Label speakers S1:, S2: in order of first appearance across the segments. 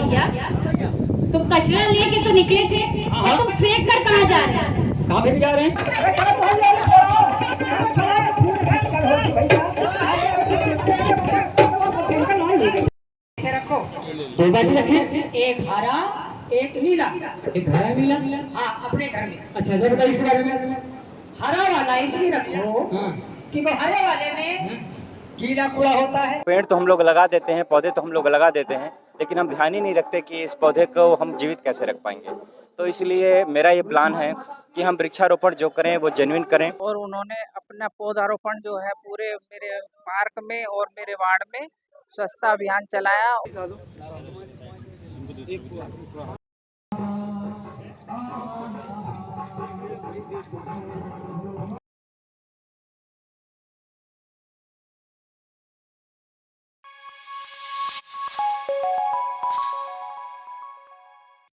S1: भैया, तुम कचरा लेके तो निकले थे और तुम फेंक कर कहाँ जा रहे हैं?
S2: कहाँ फेंक जा रहे हैं?
S3: रखो,
S2: दो बाल्टी रखे,
S3: एक हरा एक नीला।
S2: एक हरा नीला।
S3: हाँ, अपने घर में।
S2: अच्छा जरा बताइए इस बारे में।
S3: हरा वाला इसलिए रखो
S2: हाँ।
S3: कि वो हरे वाले में गीला कूड़ा होता है।
S4: पेड़ तो हम लोग लगा देते हैं, पौधे तो हम लोग लगा देते हैं, लेकिन हम ध्यान ही नहीं रखते कि इस पौधे को हम जीवित कैसे रख पाएंगे। तो इसलिए मेरा ये प्लान है कि हम वृक्षारोपण जो करें वो जेन्युइन करें।
S5: और उन्होंने अपना पौधारोपण जो है पूरे मेरे पार्क में और मेरे वार्ड में स्वच्छता अभियान चलाया।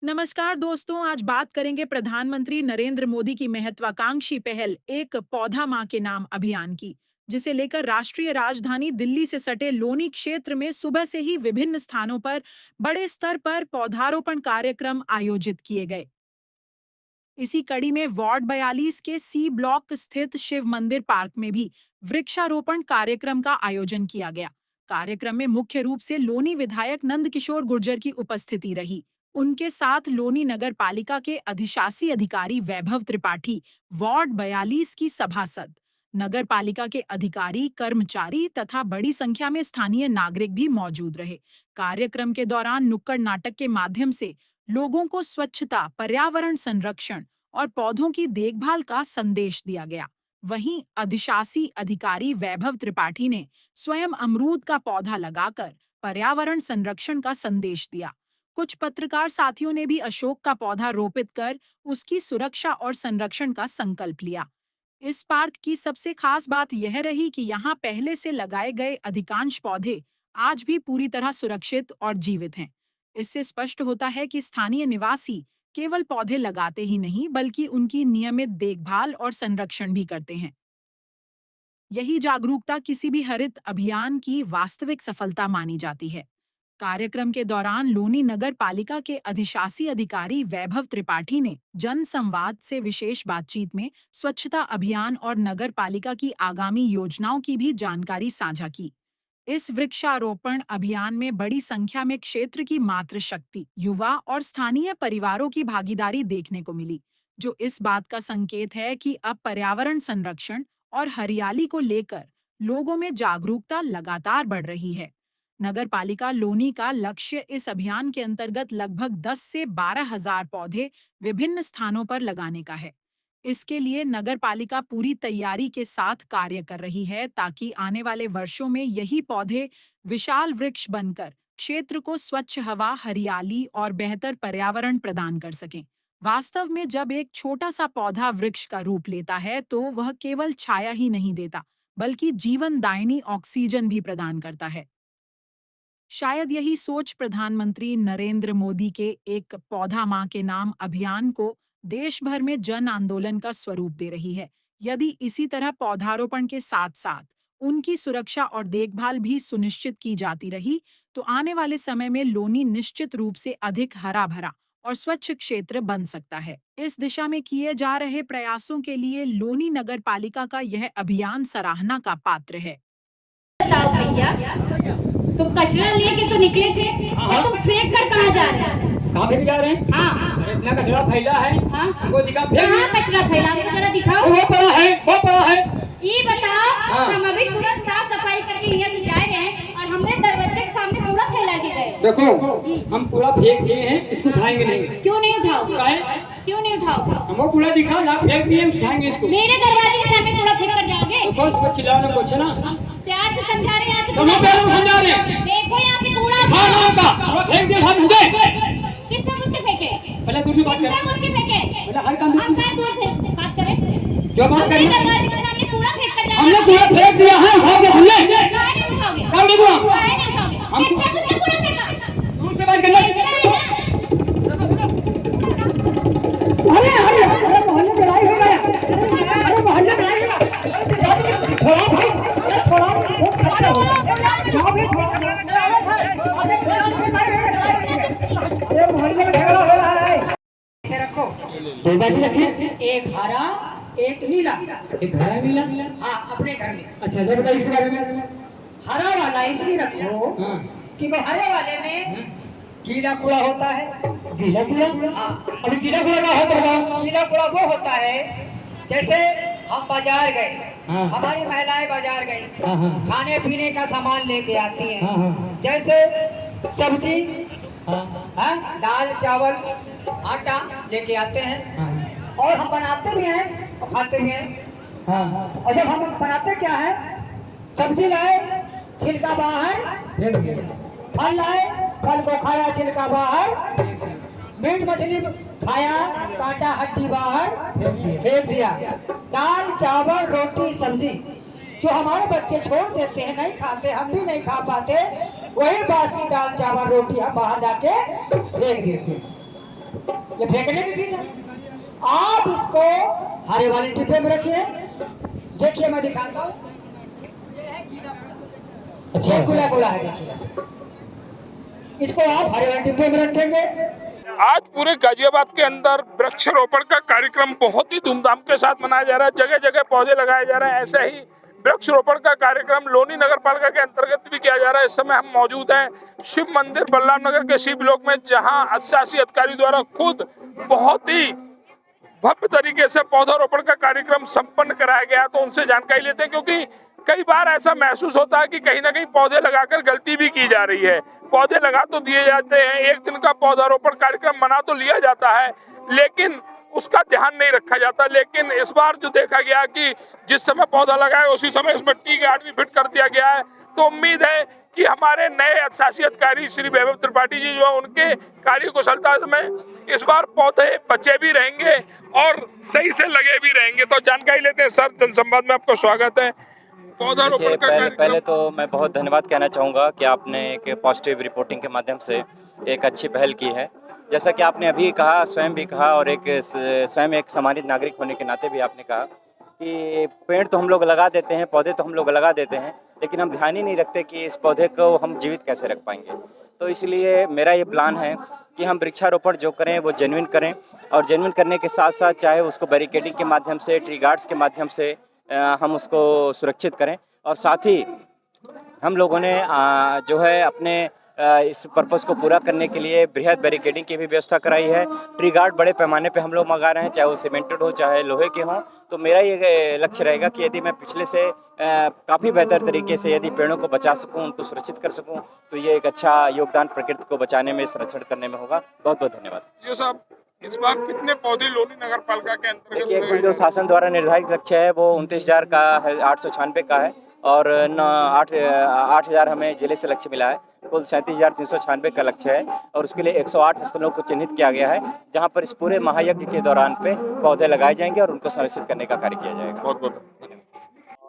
S6: नमस्कार दोस्तों, आज बात करेंगे प्रधानमंत्री नरेंद्र मोदी की महत्वाकांक्षी पहल एक पौधा माह के नाम अभियान की, जिसे लेकर राष्ट्रीय राजधानी दिल्ली से सटे लोनी क्षेत्र में सुबह से ही विभिन्न स्थानों पर बड़े स्तर पर पौधारोपण कार्यक्रम आयोजित किए गए। इसी कड़ी में वार्ड 42 के सी ब्लॉक स्थित शिव मंदिर पार्क में भी वृक्षारोपण कार्यक्रम का आयोजन किया गया। कार्यक्रम में मुख्य रूप से लोनी विधायक नंदकिशोर गुर्जर की उपस्थिति रही। उनके साथ लोनी नगर पालिका के अधिशासी अधिकारी वैभव त्रिपाठी, वार्ड 42 की सभासद, नगर पालिका के अधिकारी, कर्मचारी तथा बड़ी संख्या में स्थानीय नागरिक भी मौजूद रहे। कार्यक्रम के दौरान नुक्कड़ नाटक के माध्यम से लोगों को स्वच्छता, पर्यावरण संरक्षण और पौधों की देखभाल का संदेश दिया गया। वहीं अधिशासी अधिकारी वैभव त्रिपाठी ने स्वयं अमरूद का पौधा लगाकर पर्यावरण संरक्षण का संदेश दिया। कुछ पत्रकार साथियों ने भी अशोक का पौधा रोपित कर उसकी सुरक्षा और संरक्षण का संकल्प लिया। इस पार्क की सबसे खास बात यह रही कि यहाँ पहले से लगाए गए अधिकांश पौधे आज भी पूरी तरह सुरक्षित और जीवित हैं। इससे स्पष्ट होता है कि स्थानीय निवासी केवल पौधे लगाते ही नहीं, बल्कि उनकी नियमित देखभाल और संरक्षण भी करते हैं। यही जागरूकता किसी भी हरित अभियान की वास्तविक सफलता मानी जाती है। कार्यक्रम के दौरान लोनी नगर पालिका के अधिशासी अधिकारी वैभव त्रिपाठी ने जन संवाद से विशेष बातचीत में स्वच्छता अभियान और नगर पालिका की आगामी योजनाओं की भी जानकारी साझा की। इस वृक्षारोपण अभियान में बड़ी संख्या में क्षेत्र की मातृशक्ति, युवा और स्थानीय परिवारों की भागीदारी देखने को मिली, जो इस बात का संकेत है कि अब पर्यावरण संरक्षण और हरियाली को लेकर लोगों में जागरूकता लगातार बढ़ रही है। नगर पालिका लोनी का लक्ष्य इस अभियान के अंतर्गत लगभग 10 से 12 हजार पौधे विभिन्न स्थानों पर लगाने का है। इसके लिए नगर पालिका पूरी तैयारी के साथ कार्य कर रही है, ताकि आने वाले वर्षों में यही पौधे विशाल वृक्ष बनकर क्षेत्र को स्वच्छ हवा, हरियाली और बेहतर पर्यावरण प्रदान कर सकें। वास्तव में जब एक छोटा सा पौधा वृक्ष का रूप लेता है, तो वह केवल छाया ही नहीं देता, बल्कि जीवनदायिनी ऑक्सीजन भी प्रदान करता है। शायद यही सोच प्रधानमंत्री नरेंद्र मोदी के एक पौधा माह के नाम अभियान को देश भर में जन आंदोलन का स्वरूप दे रही है। यदि इसी तरह पौधारोपण के साथ साथ उनकी सुरक्षा और देखभाल भी सुनिश्चित की जाती रही, तो आने वाले समय में लोनी निश्चित रूप से अधिक हरा भरा और स्वच्छ क्षेत्र बन सकता है। इस दिशा में किए जा रहे प्रयासों के लिए लोनी नगर पालिका का यह अभियान सराहना का पात्र है।
S1: बताओ भैया, तुम कचरा लेके तो निकले थे और तुम फेंक कर कहाँ जा रहे हैं?
S2: कहाँ फेंक जा रहे हैं?
S1: हाँ,
S2: इतना कचरा फैला है।
S1: हाँ,
S2: वो दिखा फेंक।
S1: कहाँ कचरा फैला, मुझे जरा दिखाओ।
S2: वो पड़ा है, वो पड़ा है।
S1: ये बताओ,
S2: हाँ।
S1: हम अभी तुरंत साफ सफाई करके यहाँ से जा रहे हैं और हमने दरवाजे के सामने कूड़ा फैला के गए।
S2: देखो, हम कूड़ा फेंक दिए हैं, इसको उठाएंगे नहीं।
S1: क्यों नहीं उठाओगे?
S2: काहे?
S1: क्यों नहीं उठाओगे?
S2: हमको कूड़ा दिखा ना, फेंक दिए, उठाएंगे इसको।
S1: मेरे दरवाजे के सामने कूड़ा फेंक कर जाओगे?
S2: तो बस वो चिल्लाने कुछ ना।
S1: प्यार से समझा रहे हैं, यहाँ से
S2: कहाँ पे लोग समझा रहे हैं?
S1: देखो यहाँ पे कूड़ा
S2: हाँ हाँ का, वो फेंक दिया था मुझे।
S1: किसने मुझसे फेंके?
S2: पहले तू भी बात कर।
S1: किसने मुझसे फेंके?
S2: पहले हर काम
S1: हम कहाँ दूर थे? बात करें।
S2: जो बात
S1: मेरे
S2: करनी।
S1: दरवाजे के सामने कूड़ा फेंक कर जाओगे?
S2: हमने कूड़ा फेंक दिया है, उठाओगे हमने।
S1: काहे नहीं उठाओगे?
S2: कब नहीं हुआ?
S1: काहे नहीं उठाओगे? किसने मुझसे कूड़ा फेंका?
S2: दूर से बात करना।
S3: अरे अरे अरे मोहल्ले में लड़ाई हो गया। अरे मोहल्ले में लड़ाई हो गया। छोड़ा भाई, छोड़ा। बहुत खर्चा हो गया। छोड़ा भाई, छोड़ा। अरे मोहल्ले में झगड़ा हो रहा है, इसे रखो। दो बाटी रखें, एक हरा एक नीला।
S2: एक हरा नीला।
S3: हाँ, अपने घर में।
S2: अच्छा जब बताइए इस बारे में।
S3: हरा वाला इसलिए रखो
S2: हाँ।
S3: कि वो हरे वाले में गीला कूड़ा होता है।
S2: गीला कूड़ा?
S3: हाँ।
S2: अभी गीला कूड़ा क्या होता है?
S3: गीला कूड़ा वो होता है जैसे हम बाजार गए,
S2: हाँ।
S3: हमारी महिलाएं बाजार गई,
S2: हाँ, हाँ।
S3: खाने पीने का सामान लेके आती हैं,
S2: हाँ, हाँ।
S3: जैसे सब्जी,
S2: हाँ,
S3: हाँ, दाल चावल आटा लेके आते हैं,
S2: हाँ,
S3: और हम बनाते भी हैं और खाते भी हैं।
S2: हाँ।
S3: और जब हम बनाते क्या है, सब्जी लाए छिलका बाहर,
S2: फेंक दिया।
S3: फल लाए फल को खाया छिलका बाहर, मीट मछली खाया कांटा हड्डी बाहर फेंक दिया। दाल चावल रोटी सब्जी जो हमारे बच्चे छोड़ देते हैं, नहीं खाते, हम भी नहीं खा पाते, वही बासी दाल चावल रोटी हम बाहर जाके फेंक देते हैं। ये फेंकने की चीज है। आप इसको हरे वाले डिब्बे में रखिए। देखिए मैं दिखाता हूँ, ये गुला गुला है, देखिए इसको आप हरे वाले डिब्बे में रखेंगे।
S7: आज पूरे गाजियाबाद के अंदर वृक्षारोपण का कार्यक्रम बहुत ही धूमधाम के साथ मनाया जा रहा है। जगह जगह पौधे लगाए जा रहे हैं। ऐसे ही वृक्षारोपण का कार्यक्रम लोनी नगर पालिका के अंतर्गत भी किया जा रहा है। इस समय हम मौजूद हैं शिव मंदिर बलराम नगर के शिव ब्लॉक में, जहां अधिशासी अधिकारी द्वारा खुद बहुत ही भव्य तरीके से पौधारोपण का कार्यक्रम संपन्न कराया गया। तो उनसे जानकारी लेते हैं, क्योंकि कई बार ऐसा महसूस होता है कि कहीं ना कहीं पौधे लगाकर गलती भी की जा रही है। पौधे लगा तो दिए जाते हैं, एक दिन का पौधारोपण कार्यक्रम बना तो लिया जाता है, लेकिन उसका ध्यान नहीं रखा जाता। लेकिन इस बार जो देखा गया कि जिस समय पौधा लगाया उसी समय उसमें टी गार्ड भी फिट कर दिया गया है। तो उम्मीद है कि हमारे नए अधिशासी अधिकारी श्री वैभव त्रिपाठी जी जो उनके कार्य कुशलता में इस बार पौधे बचे भी रहेंगे और सही से लगे भी रहेंगे। तो जानकारी लेते हैं सर, जनसंवाद में आपका स्वागत है। पौधारोपण का
S4: पहले तो मैं बहुत धन्यवाद कहना चाहूँगा कि आपने एक पॉजिटिव रिपोर्टिंग के माध्यम से एक अच्छी पहल की है। जैसा कि आपने अभी कहा, स्वयं भी कहा, और स्वयं एक सम्मानित नागरिक होने के नाते भी आपने कहा कि पेड़ तो हम लोग लगा देते हैं, पौधे तो हम लोग लगा देते हैं, लेकिन हम ध्यान ही नहीं रखते कि इस पौधे को हम जीवित कैसे रख पाएंगे। तो इसलिए मेरा ये प्लान है कि हम वृक्षारोपण जो करें वो जेन्युइन करें, और जेन्युइन करने के साथ साथ चाहे उसको बैरिकेडिंग के माध्यम से, ट्री गार्ड्स के माध्यम से हम उसको सुरक्षित करें। और साथ ही हम लोगों ने जो है अपने इस पर्पज़ को पूरा करने के लिए बृहद बैरिकेडिंग की भी व्यवस्था कराई है। ट्री गार्ड बड़े पैमाने पे हम लोग मंगा रहे हैं, चाहे वो सीमेंटेड हो चाहे लोहे के हों। तो मेरा ये लक्ष्य रहेगा कि यदि मैं पिछले से काफ़ी बेहतर तरीके से यदि पेड़ों को बचा सकूं, उनको सुरक्षित कर सकूं, तो ये एक अच्छा योगदान प्रकृति को बचाने में, संरक्षण करने में होगा। बहुत बहुत धन्यवाद।
S7: ये साहब, इस बार कितने पौधे लोनी नगर पालिका के अंतर्गत?
S4: देखिए, कुल जो शासन द्वारा निर्धारित लक्ष्य है वो 29,000 का है, 896 का है, और 8,000 हमें जिले से लक्ष्य मिला है। कुल 37,396 का लक्ष्य है, और उसके लिए 108 स्थलों को चिन्हित किया गया है, जहां पर इस पूरे महायज्ञ के दौरान पे पौधे लगाए जाएंगे और उनको संरक्षित करने का कार्य किया जाएगा।
S7: बहुत बहुत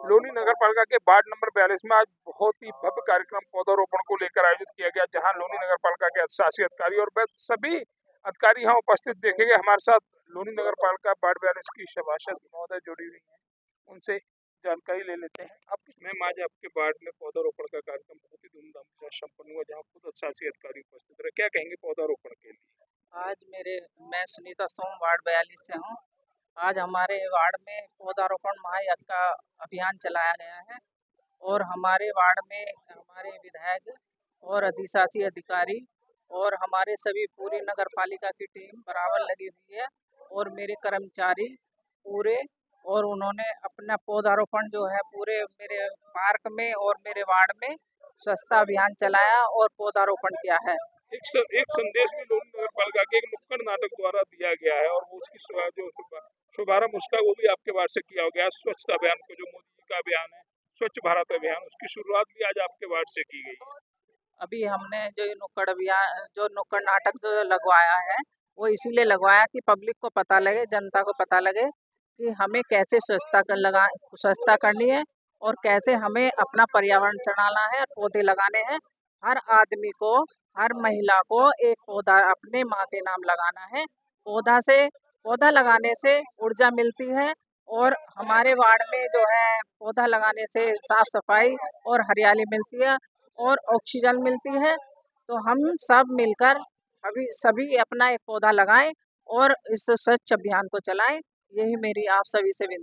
S7: लोनी नगर पालिका के वार्ड नंबर 42 में आज बहुत ही भव्य कार्यक्रम पौधारोपण को लेकर आयोजित किया गया, जहां लोनी नगर पालिका के अधिशासी अधिकारी और सभी अधिकारी यहाँ उपस्थित देखेंगे। हमारे साथ लोनी नगर पालिका वार्ड 42 की सभासद महोदय जुड़ी हुई हैं, उनसे जानकारी ले लेते हैं। अब मैम, आज आपके वार्ड में पौधारोपण का कार्यक्रम बहुत ही धूमधाम के साथ संपन्न हुआ, जहाँ खुद अधिशासी अधिकारी उपस्थित रहे। क्या कहेंगे पौधारोपण के लिए?
S5: आज मैं सुनीता सोम वार्ड 42 से हूँ। आज हमारे वार्ड में पौधारोपण महायज्ञ का अभियान चलाया गया है, और हमारे वार्ड में हमारे विधायक और अधिशासी अधिकारी और हमारे सभी पूरी नगर पालिका की टीम बराबर लगी हुई है, और मेरे कर्मचारी पूरे, और उन्होंने अपना पौधारोपण जो है पूरे मेरे पार्क में और मेरे वार्ड में स्वच्छता अभियान चलाया और पौधारोपण किया है।
S7: एक संदेश भी लोनी नगर पालिका के एक नुक्कड़ नाटक द्वारा दिया गया है, और वो उसकी जो शुभारंभ उसका वो भी आपके वार्ड से किया गया। स्वच्छता अभियान को, जो मोदी जी का अभियान है स्वच्छ भारत अभियान, उसकी शुरुआत भी आज आपके वार्ड से की गई है।
S5: अभी हमने जो नुक्कड़ अभियान, जो नुक्कड़ नाटक जो लगवाया है, वो इसीलिए लगवाया कि पब्लिक को पता लगे, जनता को पता लगे कि हमें कैसे स्वच्छता करनी है, और कैसे हमें अपना पर्यावरण चढ़ाना है, पौधे लगाने हैं। हर आदमी को, हर महिला को एक पौधा अपने माँ के नाम लगाना है। पौधा लगाने से ऊर्जा मिलती है, और हमारे वार्ड में जो है पौधा लगाने से साफ सफाई और हरियाली मिलती है और ऑक्सीजन मिलती है। तो हम सब मिलकर अभी सभी अपना एक पौधा लगाएं और इस स्वच्छ अभियान को चलाएं। यही मेरी आप सभी से विनती